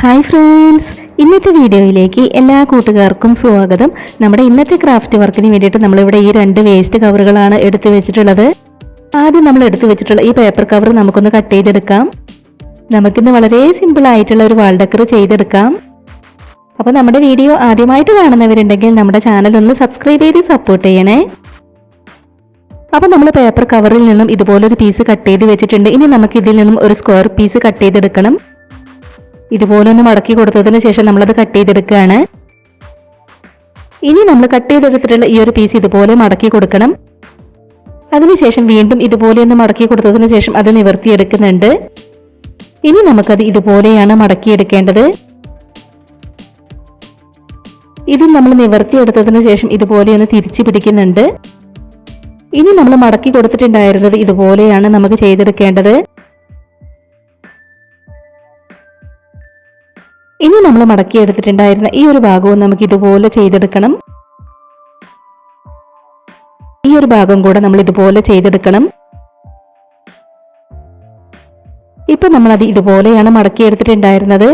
Hi friends, ഇന്നത്തെ വീഡിയോയിലേക്ക് എല്ലാ കൂട്ടുകാർക്കും സ്വാഗതം. നമ്മുടെ ഇന്നത്തെ ക്രാഫ്റ്റ് വർക്കിന് വേണ്ടിയിട്ട് നമ്മളിവിടെ ഈ 2 വേസ്റ്റ് കവറുകളാണ് എടുത്തു വെച്ചിട്ടുള്ളത്. ആദ്യം നമ്മൾ എടുത്തു വെച്ചിട്ടുള്ള ഈ പേപ്പർ കവർ നമുക്കൊന്ന് കട്ട് ചെയ്തെടുക്കാം. നമുക്കിന്ന് വളരെ സിമ്പിൾ ആയിട്ടുള്ള ഒരു വാൾ ഡെക്കർ ചെയ്തെടുക്കാം. അപ്പോൾ നമ്മുടെ വീഡിയോ ആദ്യമായിട്ട് കാണുന്നവരുണ്ടെങ്കിൽ നമ്മുടെ ചാനൽ ഒന്ന് സബ്സ്ക്രൈബ് ചെയ്ത് സപ്പോർട്ട് ചെയ്യണേ. അപ്പോൾ നമ്മൾ പേപ്പർ കവറിൽ നിന്നും ഇതുപോലൊരു പീസ് കട്ട് ചെയ്ത് വെച്ചിട്ടുണ്ട്. ഇനി നമുക്ക് ഇതിൽ നിന്നും ഒരു സ്ക്വയർ പീസ് കട്ട് ചെയ്തെടുക്കണം. ഇതുപോലെ ഒന്ന് മടക്കി കൊടുത്തതിന് ശേഷം നമ്മളത് കട്ട് ചെയ്തെടുക്കുകയാണ്. ഇനി നമ്മൾ കട്ട് ചെയ്തെടുത്തിട്ടുള്ള ഈ ഒരു പീസ് ഇതുപോലെ മടക്കി കൊടുക്കണം. അതിനുശേഷം വീണ്ടും ഇതുപോലെ ഒന്ന് മടക്കി കൊടുത്തതിന് ശേഷം അത് നിവർത്തിയെടുക്കുന്നുണ്ട്. ഇനി നമുക്കത് ഇതുപോലെയാണ് മടക്കിയെടുക്കേണ്ടത്. ഇത് നമ്മൾ നിവർത്തിയെടുത്തതിന് ശേഷം ഇതുപോലെ ഒന്ന് തിരിച്ചു പിടിക്കുന്നുണ്ട്. ഇനി നമ്മൾ മടക്കി കൊടുത്തിട്ടുണ്ടായിരുന്നത് ഇതുപോലെയാണ് നമുക്ക് ചെയ്തെടുക്കേണ്ടത്. ഇനി നമ്മൾ മടക്കി എടുത്തിട്ടുണ്ടായിരുന്ന ഈ ഒരു ഭാഗവും നമുക്ക് ഇതുപോലെ ചെയ്തെടുക്കണം. ഈ ഒരു ഭാഗം കൂടെ നമ്മൾ ഇതുപോലെ ചെയ്തെടുക്കണം. ഇപ്പൊ നമ്മൾ അത് ഇതുപോലെയാണ് മടക്കി എടുത്തിട്ടുണ്ടായിരുന്നത്.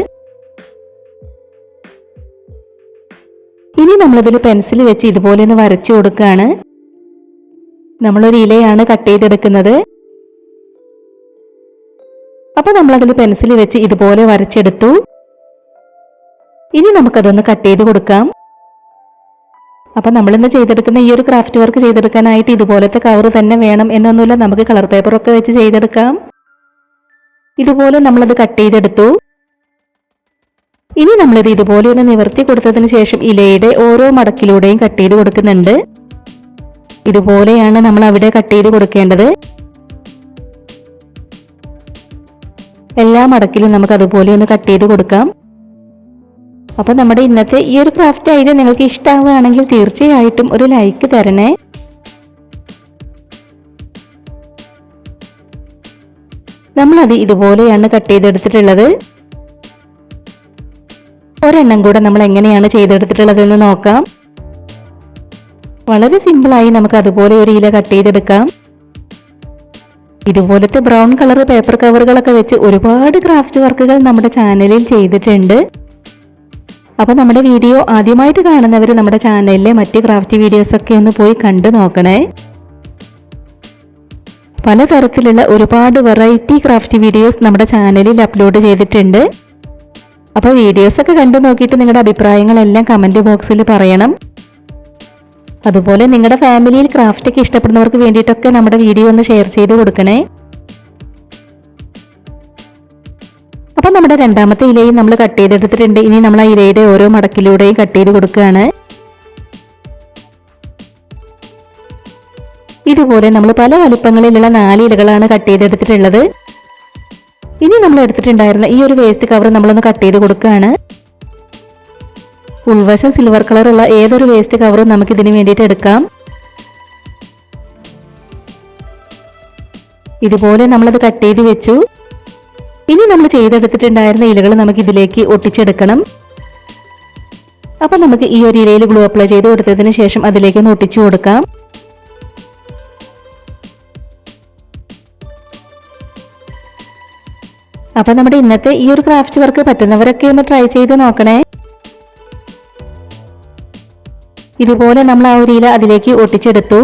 ഇനി നമ്മളിതിൽ പെൻസിൽ വെച്ച് ഇതുപോലെ ഒന്ന് വരച്ചു കൊടുക്കുകയാണ്. നമ്മളൊരു ഇലയാണ് കട്ട് ചെയ്തെടുക്കുന്നത്. അപ്പൊ നമ്മളതിൽ പെൻസിൽ വെച്ച് ഇതുപോലെ വരച്ചെടുത്തു. ഇനി നമുക്കതൊന്ന് കട്ട് ചെയ്ത് കൊടുക്കാം. അപ്പൊ നമ്മളിന്ന് ചെയ്തെടുക്കുന്ന ഈ ഒരു ക്രാഫ്റ്റ് വർക്ക് ചെയ്തെടുക്കാനായിട്ട് ഇതുപോലത്തെ കവർ തന്നെ വേണം എന്നൊന്നുമില്ല, നമുക്ക് കളർ പേപ്പറൊക്കെ വെച്ച് ചെയ്തെടുക്കാം. ഇതുപോലെ നമ്മളത് കട്ട് ചെയ്തെടുത്തു. ഇനി നമ്മളിത് ഇതുപോലെ ഒന്ന് നിവർത്തി കൊടുത്തതിന് ശേഷം ഇലയുടെ ഓരോ മടക്കിലൂടെയും കട്ട് ചെയ്ത് കൊടുക്കുന്നുണ്ട്. ഇതുപോലെയാണ് നമ്മൾ അവിടെ കട്ട് ചെയ്ത് കൊടുക്കേണ്ടത്. എല്ലാ മടക്കിലും നമുക്ക് അതുപോലെ ഒന്ന് കട്ട് ചെയ്ത് കൊടുക്കാം. അപ്പോൾ നമ്മുടെ ഇന്നത്തെ ഈ ഒരു ക്രാഫ്റ്റ് ഐഡിയ നിങ്ങൾക്ക് ഇഷ്ടമാവുകയാണെങ്കിൽ തീർച്ചയായിട്ടും ഒരു ലൈക്ക് തരണേ. നമ്മളത് ഇതുപോലെയാണ് കട്ട് ചെയ്തെടുത്തിട്ടുള്ളത്. ഒരെണ്ണം കൂടെ നമ്മൾ എങ്ങനെയാണ് ചെയ്തെടുത്തിട്ടുള്ളതെന്ന് നോക്കാം. വളരെ സിമ്പിളായി നമുക്ക് അതുപോലെ ഒരു ഇല കട്ട് ചെയ്തെടുക്കാം. ഇതുപോലത്തെ ബ്രൗൺ കളർ പേപ്പർ കവറുകളൊക്കെ വെച്ച് ഒരുപാട് ക്രാഫ്റ്റ് വർക്കുകൾ നമ്മുടെ ചാനലിൽ ചെയ്തിട്ടുണ്ട്. അപ്പോൾ നമ്മുടെ വീഡിയോ ആദ്യമായിട്ട് കാണുന്നവർ നമ്മുടെ ചാനലിലെ മറ്റ് ക്രാഫ്റ്റ് വീഡിയോസൊക്കെ ഒന്ന് പോയി കണ്ടു നോക്കണേ. പലതരത്തിലുള്ള ഒരുപാട് വെറൈറ്റി ക്രാഫ്റ്റ് വീഡിയോസ് നമ്മുടെ ചാനലിൽ അപ്ലോഡ് ചെയ്തിട്ടുണ്ട്. അപ്പോൾ വീഡിയോസൊക്കെ കണ്ടു നോക്കിയിട്ട് നിങ്ങളുടെ അഭിപ്രായങ്ങളെല്ലാം കമൻറ്റ് ബോക്സിൽ പറയണം. അതുപോലെ നിങ്ങളുടെ ഫാമിലിയിൽ ക്രാഫ്റ്റൊക്കെ ഇഷ്ടപ്പെടുന്നവർക്ക് വേണ്ടിയിട്ടൊക്കെ നമ്മുടെ വീഡിയോ ഒന്ന് ഷെയർ ചെയ്ത് കൊടുക്കണേ. അപ്പം നമ്മുടെ രണ്ടാമത്തെ ഇലയും നമ്മൾ കട്ട് ചെയ്തെടുത്തിട്ടുണ്ട്. ഇനി നമ്മൾ ആ ഇലയുടെ ഓരോ മടക്കിലൂടെയും കട്ട് ചെയ്ത് കൊടുക്കുകയാണ്. ഇതുപോലെ നമ്മൾ പല വലിപ്പങ്ങളിലുള്ള 4 ഇലകളാണ് കട്ട് ചെയ്തെടുത്തിട്ടുള്ളത്. ഇനി നമ്മൾ എടുത്തിട്ടുണ്ടായിരുന്ന ഈ ഒരു വേസ്റ്റ് കവർ നമ്മളൊന്ന് കട്ട് ചെയ്ത് കൊടുക്കുകയാണ്. ഉൾവശം സിൽവർ കളറുള്ള ഏതൊരു വേസ്റ്റ് കവറും നമുക്ക് ഇതിന് വേണ്ടിയിട്ട് എടുക്കാം. ഇതുപോലെ നമ്മളത് കട്ട് ചെയ്ത് വെച്ചു. ഇനി നമ്മൾ ചെയ്തെടുത്തിട്ടുണ്ടായിരുന്ന ഇലകൾ നമുക്ക് ഇതിലേക്ക് ഒട്ടിച്ചെടുക്കണം. അപ്പൊ നമുക്ക് ഈ ഒരു ഇലയിൽ ഗ്ലൂ അപ്ലൈ ചെയ്ത് കൊടുത്തതിന് ശേഷം അതിലേക്ക് ഒന്ന് ഒട്ടിച്ചു കൊടുക്കാം. അപ്പൊ നമ്മുടെ ഇന്നത്തെ ഈ ഒരു ക്രാഫ്റ്റ് വർക്ക് പറ്റുന്നവരൊക്കെ ഒന്ന് ട്രൈ ചെയ്ത് നോക്കണേ. ഇതുപോലെ നമ്മൾ ആ ഒരു ഇല അതിലേക്ക് ഒട്ടിച്ചെടുത്തു.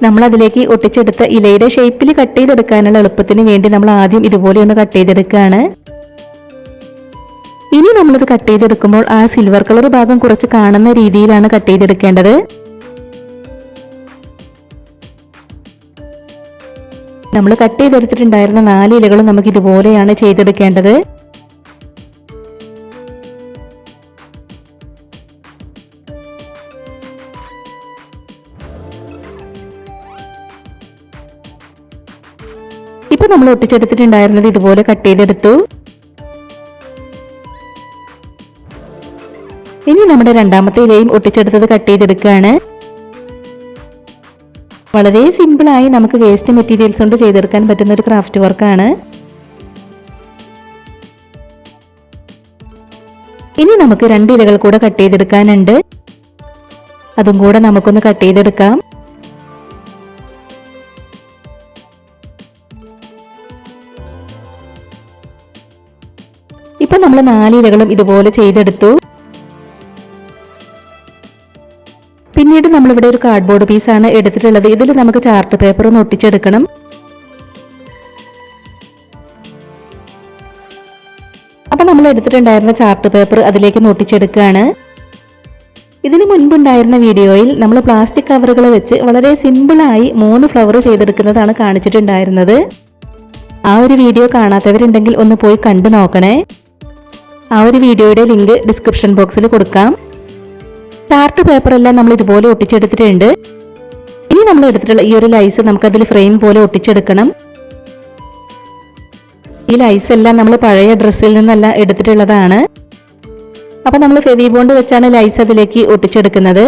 നമ്മൾ അതിലേക്ക് ഒട്ടിച്ചെടുത്ത ഇലയുടെ ഷേപ്പിൽ കട്ട് ചെയ്തെടുക്കാനുള്ള എളുപ്പത്തിന് വേണ്ടി നമ്മൾ ആദ്യം ഇതുപോലെ ഒന്ന് കട്ട് ചെയ്തെടുക്കുകയാണ്. ഇനി നമ്മളിത് കട്ട് ചെയ്തെടുക്കുമ്പോൾ ആ സിൽവർ കളർ ഭാഗം കുറച്ച് കാണുന്ന രീതിയിലാണ് കട്ട് ചെയ്തെടുക്കേണ്ടത്. നമ്മൾ കട്ട് ചെയ്തെടുത്തിട്ടുണ്ടായിരുന്ന 4 ഇലകളും നമുക്ക് ഇതുപോലെയാണ് ചെയ്തെടുക്കേണ്ടത്. ഇപ്പൊ നമ്മൾ ഒട്ടിച്ചെടുത്തിട്ടുണ്ടായിരുന്നത് ഇതുപോലെ കട്ട് ചെയ്തെടുത്തു. ഇനി നമ്മുടെ രണ്ടാമത്തെ ഇലയും ഒട്ടിച്ചെടുത്തത് കട്ട് ചെയ്തെടുക്കുകയാണ്. വളരെ സിമ്പിളായി നമുക്ക് വേസ്റ്റ് മെറ്റീരിയൽസ് കൊണ്ട് ചെയ്തെടുക്കാൻ പറ്റുന്ന ഒരു ക്രാഫ്റ്റ് വർക്കാണ്. ഇനി നമുക്ക് 2 ഇലകൾ കൂടെ കട്ട് ചെയ്തെടുക്കാനുണ്ട്. അതും കൂടെ നമുക്കൊന്ന് കട്ട് ചെയ്തെടുക്കാം. ഇപ്പൊ നമ്മൾ 4 ഇലകളും ഇതുപോലെ ചെയ്തെടുത്തു. പിന്നീട് നമ്മളിവിടെ ഒരു കാർഡ്ബോർഡ് പീസാണ് എടുത്തിട്ടുള്ളത്. ഇതിൽ നമുക്ക് ചാർട്ട് പേപ്പർ ഒന്ന് ഒട്ടിച്ചെടുക്കണം. അപ്പൊ നമ്മൾ എടുത്തിട്ടുണ്ടായിരുന്ന ചാർട്ട് പേപ്പർ അതിലേക്ക് ഒട്ടിച്ചെടുക്കുകയാണ്. ഇതിന് മുൻപുണ്ടായിരുന്ന വീഡിയോയിൽ നമ്മൾ പ്ലാസ്റ്റിക് കവറുകൾ വെച്ച് വളരെ സിമ്പിളായി 3 ഫ്ലവർ ചെയ്തെടുക്കുന്നതാണ് കാണിച്ചിട്ടുണ്ടായിരുന്നത്. ആ ഒരു വീഡിയോ കാണാത്തവരുണ്ടെങ്കിൽ ഒന്ന് പോയി കണ്ടു നോക്കണേ. ആ ഒരു വീഡിയോയുടെ ലിങ്ക് ഡിസ്ക്രിപ്ഷൻ ബോക്സിൽ കൊടുക്കാം. ചാർട്ട് പേപ്പർ എല്ലാം നമ്മൾ ഇതുപോലെ ഒട്ടിച്ചെടുത്തിട്ടുണ്ട്. ഇനി നമ്മൾ എടുത്തിട്ടുള്ള ഈ ഒരു ലൈസ് നമുക്കതിൽ ഫ്രെയിം പോലെ ഒട്ടിച്ചെടുക്കണം. ഈ ലൈസ് എല്ലാം നമ്മൾ പഴയ ഡ്രസ്സിൽ നിന്നല്ല എടുത്തിട്ടുള്ളതാണ്. അപ്പൊ നമ്മൾ ഫെവി ബോണ്ട് വെച്ചാണ് ലൈസ് അതിലേക്ക് ഒട്ടിച്ചെടുക്കുന്നത്.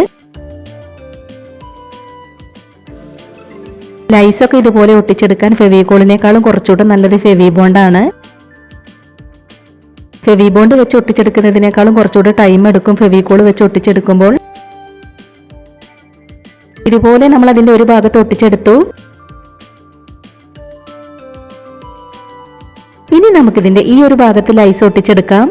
ലൈസൊക്കെ ഇതുപോലെ ഒട്ടിച്ചെടുക്കാൻ ഫെവിക്കോളിനേക്കാളും കുറച്ചുകൂടെ നല്ലത് ഫെവി ബോണ്ടാണ്. ഫെവി ബോണ്ട് വെച്ച് ഒട്ടിച്ചെടുക്കുന്നതിനേക്കാളും കുറച്ചുകൂടെ ടൈം എടുക്കും ഫെവിക്കോൾ വെച്ച് ഒട്ടിച്ചെടുക്കുമ്പോൾ. ഇതുപോലെ നമ്മൾ അതിന്റെ ഒരു ഭാഗത്ത് ഒട്ടിച്ചെടുത്തു. ഇനി നമുക്കിതിന്റെ ഈ ഒരു ഭാഗത്ത് ലൈസ് ഒട്ടിച്ചെടുക്കാം.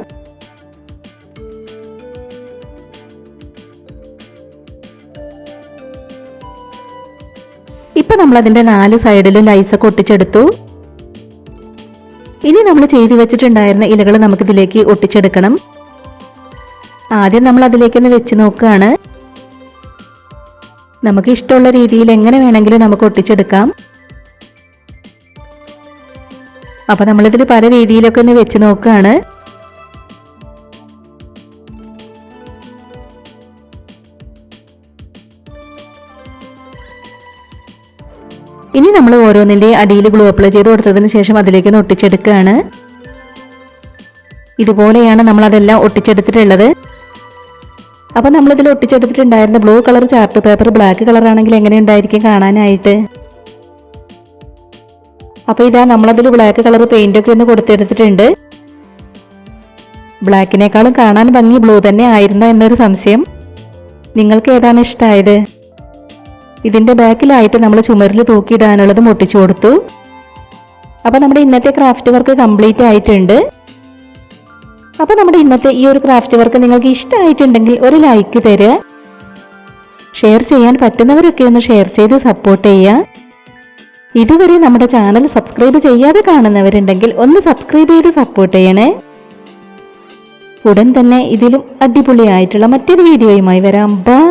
ഇപ്പൊ നമ്മൾ അതിന്റെ 4 സൈഡിലും ലൈസൊക്കെ ഒട്ടിച്ചെടുത്തു. ഇനി നമ്മൾ ചെയ്തു വെച്ചിട്ടുണ്ടായിരുന്ന ഇലകൾ നമുക്കിതിലേക്ക് ഒട്ടിച്ചെടുക്കണം. ആദ്യം നമ്മൾ അതിലേക്കൊന്ന് വെച്ച് നോക്കുകയാണ്. നമുക്ക് ഇഷ്ടമുള്ള രീതിയിൽ എങ്ങനെ വേണമെങ്കിലും നമുക്ക് ഒട്ടിച്ചെടുക്കാം. അപ്പൊ നമ്മളിതിൽ പല രീതിയിലൊക്കെ ഒന്ന് വെച്ച് നോക്കുകയാണ്. ഇനി നമ്മൾ ഓരോന്നിന്റെ അടിയിൽ ഗ്ലൂ അപ്ലൈ ചെയ്ത് കൊടുത്തതിന് ശേഷം അതിലേക്ക് ഒന്ന് ഒട്ടിച്ചെടുക്കുകയാണ്. ഇതുപോലെയാണ് നമ്മൾ അതെല്ലാം ഒട്ടിച്ചെടുത്തിട്ടുള്ളത്. അപ്പൊ നമ്മളിതിൽ ഒട്ടിച്ചെടുത്തിട്ടുണ്ടായിരുന്ന blue colour chart paper black colour ആണെങ്കിൽ എങ്ങനെ ഉണ്ടായിരിക്കും കാണാനായിട്ട്. അപ്പൊ ഇതാ നമ്മളതിൽ ബ്ലാക്ക് കളർ പെയിന്റ് ഒക്കെ ഒന്ന് കൊടുത്തെടുത്തിട്ടുണ്ട്. ബ്ലാക്കിനേക്കാളും കാണാൻ ഭംഗി ബ്ലൂ തന്നെ ആയിരുന്നോ എന്നൊരു സംശയം. നിങ്ങൾക്ക് ഏതാണ് ഇഷ്ടമായത്? ഇതിന്റെ ബാക്കിലായിട്ട് നമ്മൾ ചുമരിൽ തൂക്കിയിടാനുള്ളതും ഒട്ടിച്ചു കൊടുത്തു. അപ്പൊ നമ്മുടെ ഇന്നത്തെ ക്രാഫ്റ്റ് വർക്ക് കംപ്ലീറ്റ് ആയിട്ടുണ്ട്. അപ്പൊ നമ്മുടെ ഇന്നത്തെ ഈ ഒരു ക്രാഫ്റ്റ് വർക്ക് നിങ്ങൾക്ക് ഇഷ്ടമായിട്ടുണ്ടെങ്കിൽ ഒരു ലൈക്ക് തരിക. ഷെയർ ചെയ്യാൻ പറ്റുന്നവരൊക്കെ ഒന്ന് ഷെയർ ചെയ്ത് സപ്പോർട്ട് ചെയ്യുക. ഇതുവരെ നമ്മുടെ ചാനൽ സബ്സ്ക്രൈബ് ചെയ്യാതെ കാണുന്നവരുണ്ടെങ്കിൽ ഒന്ന് സബ്സ്ക്രൈബ് ചെയ്ത് സപ്പോർട്ട് ചെയ്യണേ. ഉടൻ തന്നെ ഇതിലും അടിപൊളിയായിട്ടുള്ള മറ്റൊരു വീഡിയോയുമായി വരാം. ബൈ.